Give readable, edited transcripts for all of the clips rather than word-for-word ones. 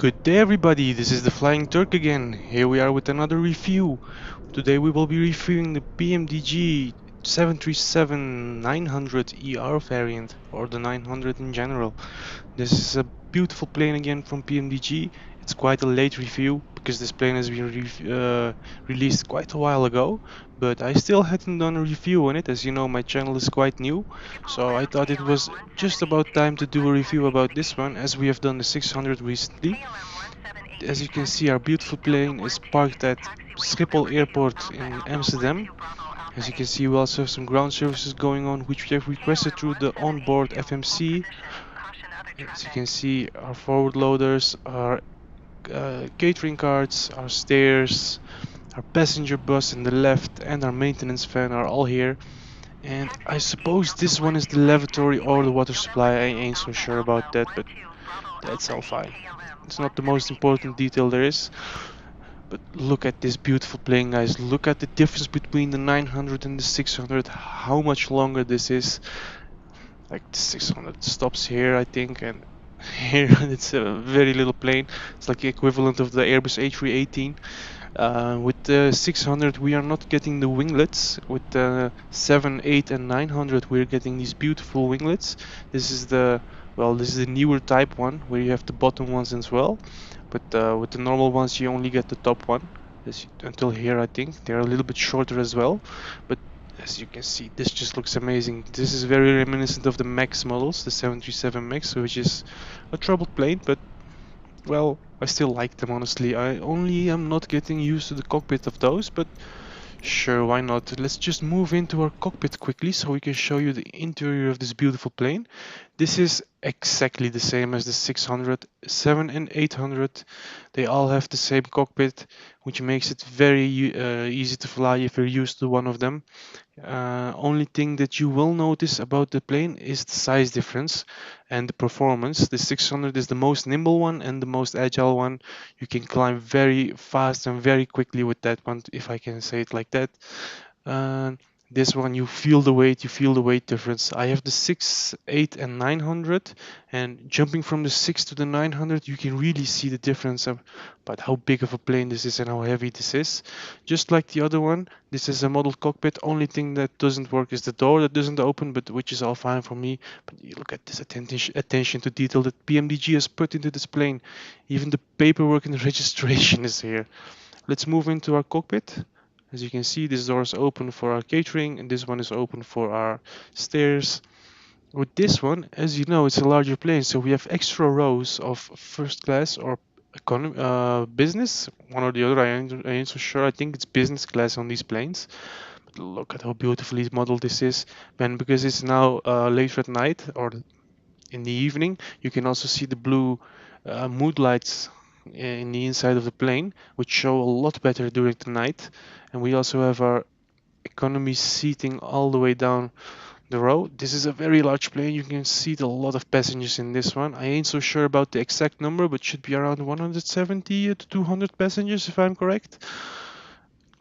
Good day everybody, this is the Flying Turk again. Here we are with another review. Today we will be reviewing the PMDG 737-900ER variant, or the 900 in general. This is a beautiful plane again from PMDG. It's quite a late review because this plane has been released quite a while ago, but I still hadn't done a review on it. As you know, my channel is quite new, so I thought it was just about time to do a review about this one, as we have done the 600 recently. As you can see, our beautiful plane is parked at Schiphol Airport in Amsterdam. As you can see, we also have some ground services going on, which we have requested through the onboard FMC. As you can see, our forward loaders, our catering carts, our stairs, our passenger bus in the left, and our maintenance van are all here. And I suppose this one is the lavatory or the water supply. I ain't so sure about that, but that's all fine. It's not the most important detail there is. But look at this beautiful plane, guys. Look at the difference between the 900 and the 600. How much longer this is. Like the 600 stops here, I think, and here it's a very little plane. It's like the equivalent of the Airbus A318. With the 600 we are not getting the winglets. With the 7, 8 and 900 we're getting these beautiful winglets. This is the newer type one, where you have the bottom ones as well. But with the normal ones you only get the top one. Until here, I think they're a little bit shorter as well. But as you can see, this just looks amazing. This is very reminiscent of the MAX models, the 737 MAX, which is a troubled plane, but well, I still like them, honestly. I only am not getting used to the cockpit of those, but sure, why not? Let's just move into our cockpit quickly so we can show you the interior of this beautiful plane. This is exactly the same as the 600, 7 and 800. They all have the same cockpit, which makes it very easy to fly if you're used to one of them. Only thing that you will notice about the plane is the size difference and the performance. The 600 is the most nimble one and the most agile one. You can climb very fast and very quickly with that one, if I can say it like that. This one, you feel the weight difference. I have the 6, 8 and 900, and jumping from the 6 to the 900 you can really see the difference about how big of a plane this is and how heavy this is. Just like the other one, this is a model cockpit. Only thing that doesn't work is the door that doesn't open, but which is all fine for me. But you look at this attention to detail that PMDG has put into this plane. Even the paperwork and the registration is here. Let's move into our cockpit. As you can see, this door is open for our catering and this one is open for our stairs. With this one, as you know, it's a larger plane, so we have extra rows of first class or economy, business, one or the other. I ain't so sure. I think it's business class on these planes. But look at how beautifully modeled this is. And because it's now later at night or in the evening, you can also see the blue mood lights in the inside of the plane, which show a lot better during the night. And we also have our economy seating all the way down the row. This is a very large plane. You can seat a lot of passengers in this one. I ain't so sure about the exact number, but should be around 170 to 200 passengers if I'm correct.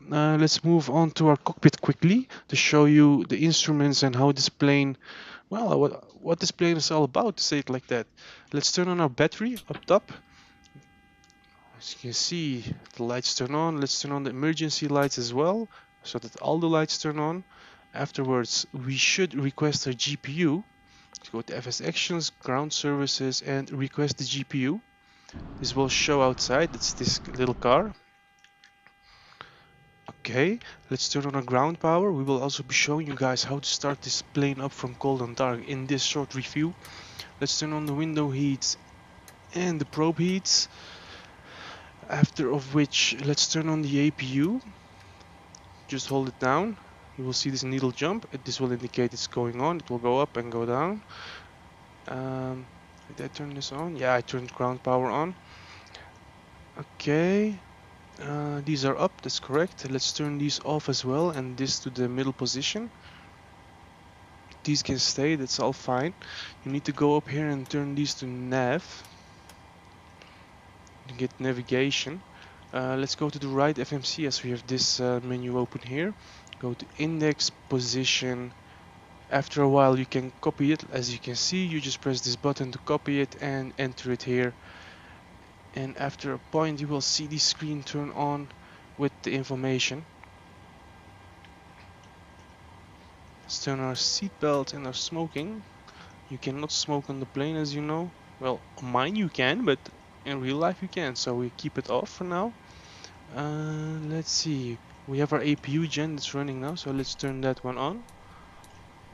Let's move on to our cockpit quickly to show you the instruments and how this plane, well, what this plane is all about, to say it like that. Let's turn on our battery up top. As you can see, the lights turn on. Let's turn on the emergency lights as well, so that all the lights turn on. Afterwards, we should request our GPU. Let's go to FS Actions, Ground Services, and request the GPU. This will show outside. It's this little car. Okay, let's turn on our ground power. We will also be showing you guys how to start this plane up from cold and dark in this short review. Let's turn on the window heats and the probe heats. After of which, let's turn on the APU. Just hold it down. You will see this needle jump. This will indicate it's going on. It will go up and go down. Did I turn this on? Yeah, I turned ground power on. Okay. These are up, that's correct. Let's turn these off as well, and this to the middle position. These can stay, that's all fine. You need to go up here and turn these to nav to get navigation. Let's go to the right FMC, as we have this menu open here. Go to index, position. After a while you can copy it. As you can see, you just press this button to copy it and enter it here. and after a point you will see the screen turn on with the information. Let's turn our seatbelt and our smoking. You cannot smoke on the plane, as you know. Well, on mine you can, but in real life you can, so we keep it off for now. Let's see, we have our APU gen that's running now, so let's turn that one on.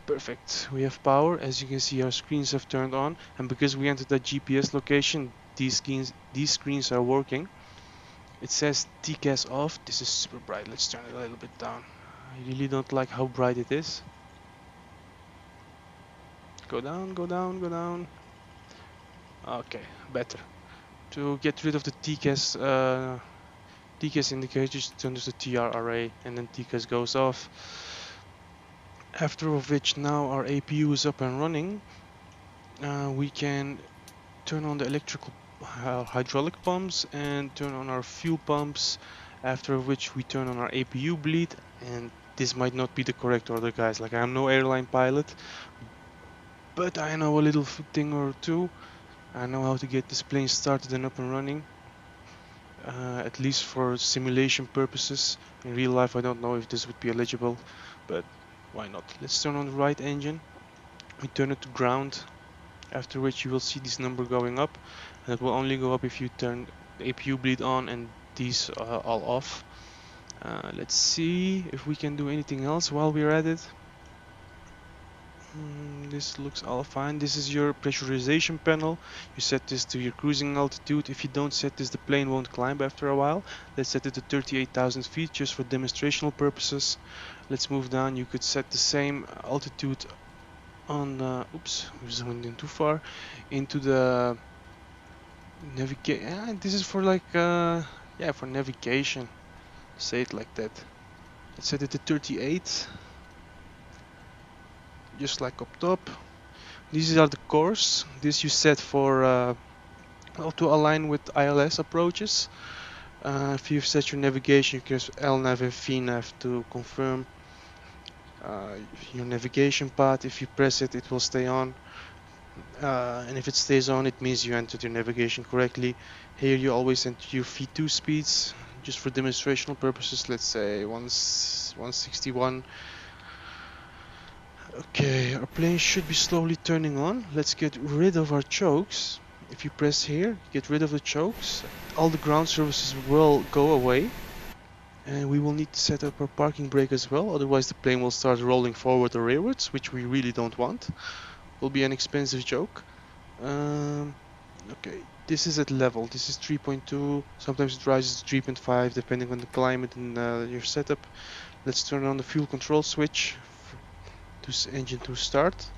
Perfect, we have power. As you can see, our screens have turned on, and because we entered that GPS location, these screens are working. It says thtis off. This is super bright. Let's turn it a little bit down. I really don't like how bright it is. Go down, go down, go down. Okay, better. To get rid of the TCAS indicator, just turn the TR array and then TCAS goes off. After of which, now our APU is up and running. We can turn on the electrical hydraulic pumps and turn on our fuel pumps. After which we turn on our APU bleed, and this might not be the correct order, guys. Like, I'm no airline pilot, but I know a little thing or two. I know how to get this plane started and up and running. At least for simulation purposes. In real life I don't know if this would be eligible, but why not. Let's turn on the right engine. We turn it to ground, after which you will see this number going up, and it will only go up if you turn the APU bleed on and these all off. Let's see if we can do anything else while we're at it. This looks all fine. This is your pressurization panel. You set this to your cruising altitude. If you don't set this, the plane won't climb after a while. Let's set it to 38,000 feet just for demonstrational purposes. Let's move down. You could set the same altitude on oops, we zoomed in too far into the navigation. This is for like yeah, for navigation, say it like that. Let's set it to 38, just like up top. These are the cores. This you set for well, to align with ILS approaches. If you've set your navigation, you can use LNAV and VNAV to confirm your navigation path. If you press it, it will stay on. And if it stays on, it means you entered your navigation correctly. Here you always enter your V2 speeds, just for demonstrational purposes. Let's say 161. Okay, our plane should be slowly turning on. Let's get rid of our chokes. If you press here, get rid of the chokes. All the ground services will go away. And we will need to set up our parking brake as well, otherwise the plane will start rolling forward or rearwards, which we really don't want. Will be an expensive joke. Okay, this is at level. This is 3.2. Sometimes it rises to 3.5 depending on the climate and your setup. Let's turn on the fuel control switch to engine 2 start.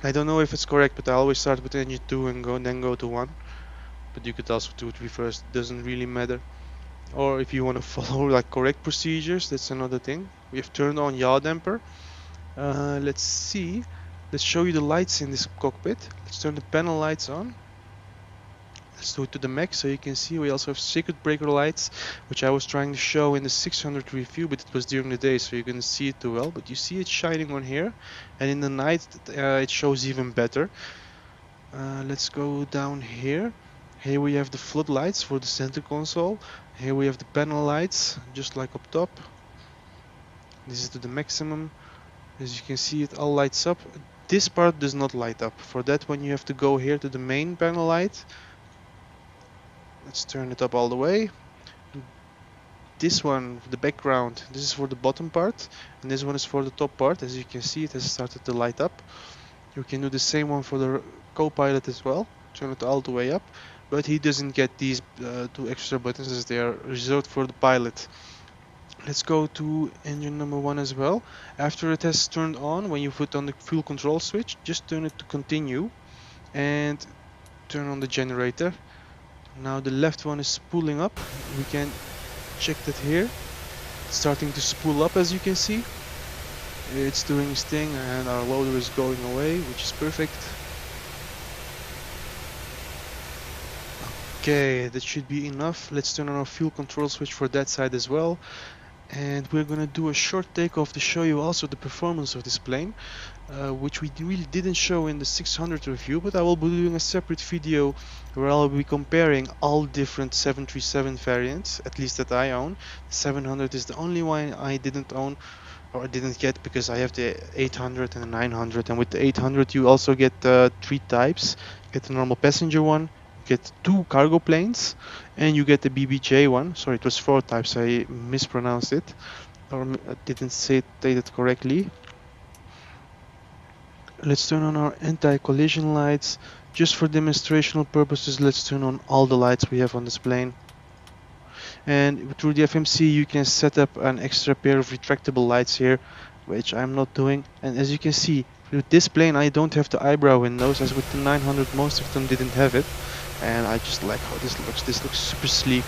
I don't know if it's correct, but I always start with engine 2 and then go to 1. But you could also do it reverse, it doesn't really matter. Or if you want to follow like correct procedures, that's another thing. We have turned on yaw damper. Let's see. Let's show you the lights in this cockpit. Let's turn the panel lights on. Let's do it to the max so you can see. We also have circuit breaker lights, which I was trying to show in the 600 review, but it was during the day, so you couldn't see it too well. But you see it shining on here, and in the night it shows even better. Let's go down here. Here we have the floodlights for the center console. Here we have the panel lights, just like up top. This is to the maximum. As you can see, it all lights up. This part does not light up. For that one you have to go here to the main panel light. Let's turn it up all the way. This one, the background, this is for the bottom part, and this one is for the top part. As you can see, it has started to light up. You can do the same one for the co-pilot as well. Turn it all the way up. But he doesn't get these 2 extra buttons as they are reserved for the pilot. Let's go to engine number 1 as well. After it has turned on, when you put on the fuel control switch, just turn it to continue and turn on the generator. Now the left one is spooling up. We can check that here. It's starting to spool up, as you can see. It's doing its thing and our loader is going away, which is perfect. Okay, that should be enough. Let's turn on our fuel control switch for that side as well. And we're gonna do a short takeoff to show you also the performance of this plane, which we really didn't show in the 600 review, but I will be doing a separate video where I'll be comparing all different 737 variants, at least that I own. 700 is the only one I didn't own, or I didn't get, because I have the 800 and the 900, and with the 800 you also get 3 types. You get the normal passenger one, you get 2 cargo planes, and you get the BBJ one. Sorry, it was 4 types, I mispronounced it, or I didn't say it correctly. Let's turn on our anti-collision lights. Just for demonstrational purposes, let's turn on all the lights we have on this plane. And through the FMC you can set up an extra pair of retractable lights here, which I'm not doing. And as you can see, with this plane I don't have the eyebrow windows, as with the 900 most of them didn't have it. And I just like how this looks super sleek.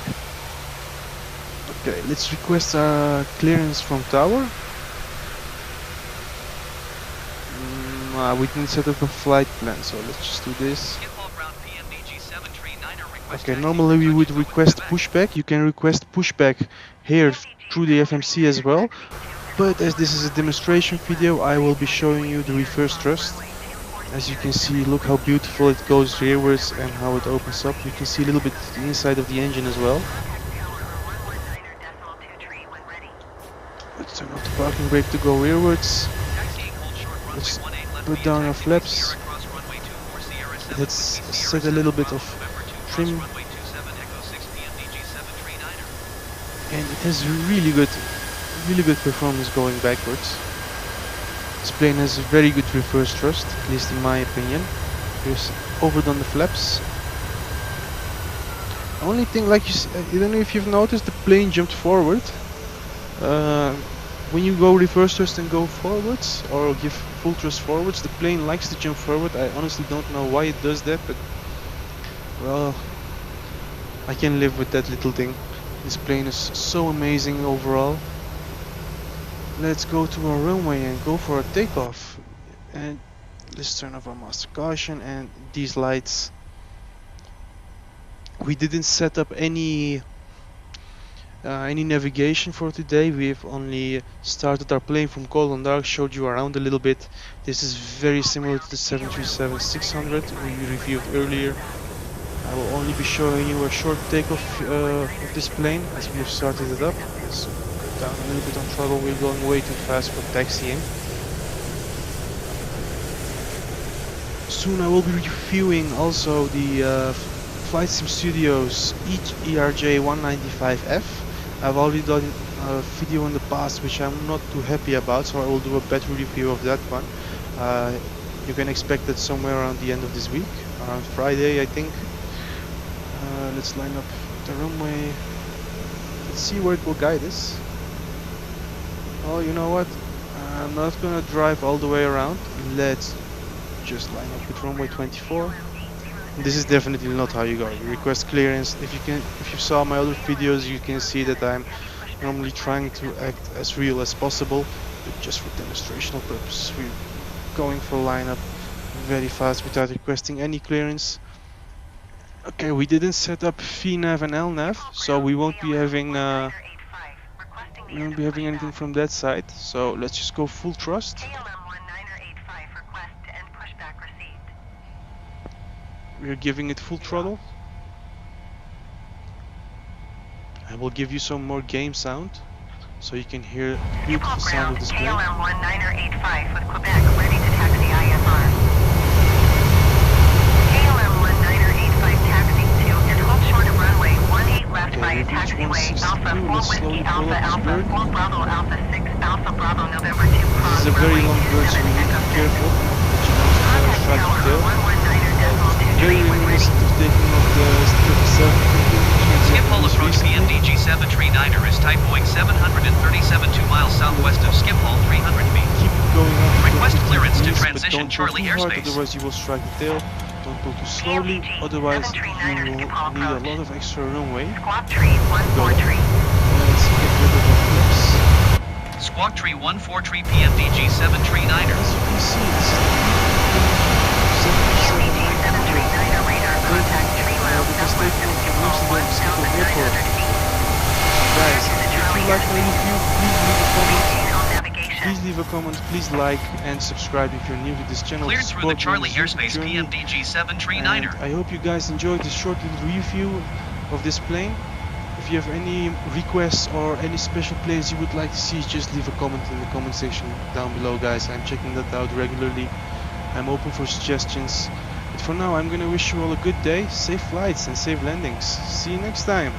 Okay, let's request our clearance from tower. We didn't set up a flight plan, so let's just do this. Okay, normally we would request pushback. You can request pushback here through the FMC as well, but as this is a demonstration video, I will be showing you the reverse thrust. As you can see, look how beautiful it goes rearwards and how it opens up. You can see a little bit the inside of the engine as well. Let's turn off the parking brake to go rearwards. Let's put down our flaps. Let's set a little bit of trim. And it has really good performance going backwards. This plane has a very good reverse thrust, at least in my opinion. Here's overdone the flaps. Only thing, like I don't know if you've noticed, the plane jumped forward. When you go reverse thrust and go forwards, or give full thrust forwards, the plane likes to jump forward. I honestly don't know why it does that, but well, I can live with that little thing. This plane is so amazing overall. Let's go to our runway and go for a takeoff. And let's turn off our master caution and these lights. We didn't set up any navigation for today. We've only started our plane from cold and dark, showed you around a little bit. This is very similar to the 737-600 we reviewed earlier. I will only be showing you a short takeoff of this plane as we have started it up. Let's cut down a little bit on throttle, we're going way too fast for taxiing. Soon I will be reviewing also the Flight Sim Studios ERJ195F. I've already done a video in the past which I'm not too happy about, so I will do a better review of that one. You can expect it somewhere around the end of this week, around Friday I think. Let's line up the runway. Let's see where it will guide us. Oh, you know what? I'm not gonna drive all the way around. Let's just line up with runway 24. This is definitely not how you go. You request clearance. If you saw my other videos, you can see that I'm normally trying to act as real as possible, but just for demonstrational purposes, we're going for lineup very fast without requesting any clearance. Okay, we didn't set up VNAV and LNAV, so we won't be having anything from that side. So let's just go full thrust. We're giving it full throttle. I will give you some more game sound so you can hear the beautiful sound of this plane. KLM-1985 with Quebec, ready to taxi IFR. KLM-1985 taxi to and hold short of runway 18 left via taxiway Alpha 4 Whiskey Alpha Alpha 4 Bravo Alpha 6 Alpha Bravo November 2 This is a very long bird, so we need to be careful that you don't strike the tail. Very reminiscent of taking off the 737. Schiphol approach PMDG 739er is type Boeing 737 2 miles southwest of Schiphol 300 feet. Keep going up. Request clearance to but transition don't go Charlie too hard, airspace. otherwise you will strike the tail. Don't go too slowly, otherwise you will need a lot of extra runway. Squawk tree 143. Let's get rid of the flips. Squawk Tree 143 PMDG 739er. As you can see, this is PMDG 739er radar contact 3 miles southwest of Schiphol 1000 Guys, if you like my review, please leave a comment. On navigation. Please leave a comment, please like and subscribe if you're new to this channel. Cleared to through the support me on Charlie this YouTube airspace journey. PMDG 739er. And I hope you guys enjoyed this short little review of this plane. If you have any requests or any special planes you would like to see, just leave a comment in the comment section down below, guys. I'm checking that out regularly. I'm open for suggestions. But for now, I'm gonna wish you all a good day, safe flights and safe landings. See you next time.